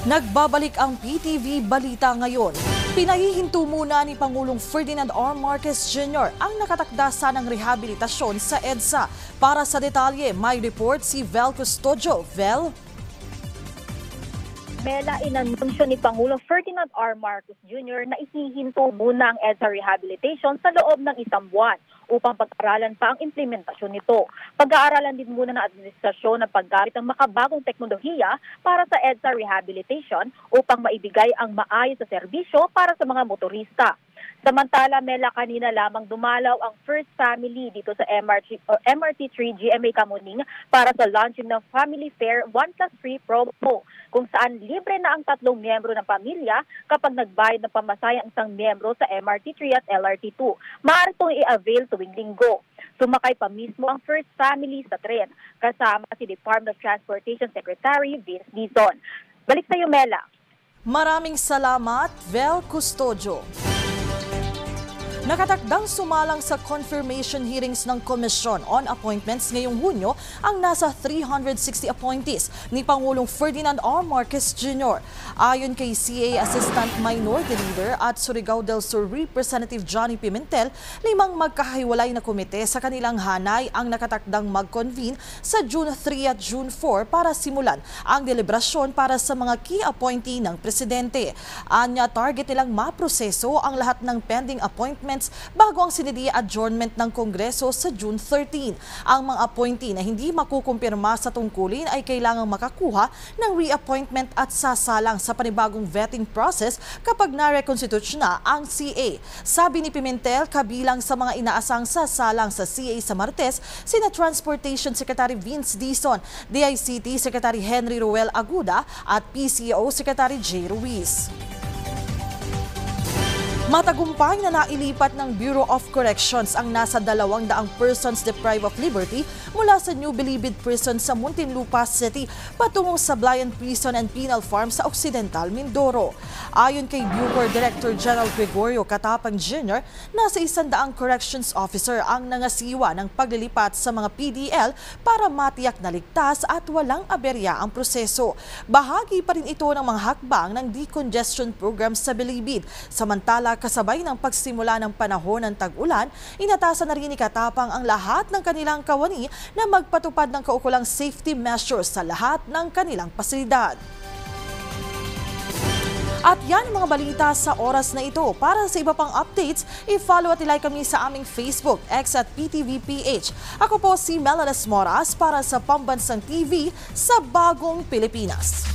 Nagbabalik ang PTV Balita ngayon. Pinahihinto muna ni Pangulong Ferdinand R. Marcos Jr. ang nakatakda sanang rehabilitasyon sa EDSA. Para sa detalye, may report si Vel Custodio. Vel? Mela, inanunsyo ni Pangulong Ferdinand R. Marcos Jr. na ihihinto muna ang EDSA rehabilitation sa loob ng isang buwan upang pag-aralan pa ang implementasyon nito. Pag-aaralan din muna ng administrasyon ang paggamit ng makabagong teknolohiya para sa EDSA rehabilitation upang maibigay ang maayos na serbisyo para sa mga motorista. Samantala, Mela, kanina lamang dumalaw ang first family dito sa MRT3 GMA Kamuning para sa launching ng Family Fare 1+3 promo, kung saan libre na ang 3 miyembro ng pamilya kapag nagbayad ng pamasaya ang isang miyembro sa MRT3 at LRT2. Maaari itong i-avail tuwing linggo. Sumakay pa mismo ang first family sa tren, kasama si Department of Transportation Secretary Vince Dizon. Balik sa iyo, Mela. Maraming salamat, Vel Custodio. Nakatakdang sumalang sa confirmation hearings ng Commission on Appointments ngayong Hunyo ang nasa 360 appointees ni Pangulong Ferdinand R. Marcos Jr. Ayon kay CA Assistant Minority Leader at Surigao del Sur Representative Johnny Pimentel, 5 magkahiwalay na komite sa kanilang hanay ang nakatakdang mag-convene sa June 3 at June 4 para simulan ang deliberasyon para sa mga key appointee ng Presidente. Anya, target nilang maproseso ang lahat ng pending appointments bago ang sinidia adjournment ng Kongreso sa June 13. Ang mga appointee na hindi makukumpirma sa tungkulin ay kailangang makakuha ng reappointment at sasalang sa panibagong vetting process kapag na-reconstitute na ang CA. Sabi ni Pimentel, kabilang sa mga inaasang sasalang sa CA sa Martes, sina Transportation Secretary Vince Dizon, DICT Secretary Henry Ruel Aguda at PCO Secretary J. Ruiz. Matagumpay na nailipat ng Bureau of Corrections ang nasa 200 persons deprived of liberty mula sa New Bilibid Prison sa Muntinlupa City patungong Sablayan Prison and Penal Farm sa Occidental Mindoro. Ayon kay Bucor Director General Gregorio Catapang Jr., nasa 100 corrections officer ang nangasiwa ng paglilipat sa mga PDL para matiyak na ligtas at walang aberya ang proseso. Bahagi pa rin ito ng mga hakbang ng decongestion program sa Bilibid. Samantala, kasabay ng pagsimula ng panahon ng tag-ulan, inatasan na rin ni Katapang ang lahat ng kanilang kawani na magpatupad ng kaukulang safety measures sa lahat ng kanilang pasilidad. At yan ang mga balita sa oras na ito. Para sa iba pang updates, i-follow at ilike kami sa aming Facebook, X at PTVPH. Ako po si Melanie Moras para sa Pambansang TV sa Bagong Pilipinas.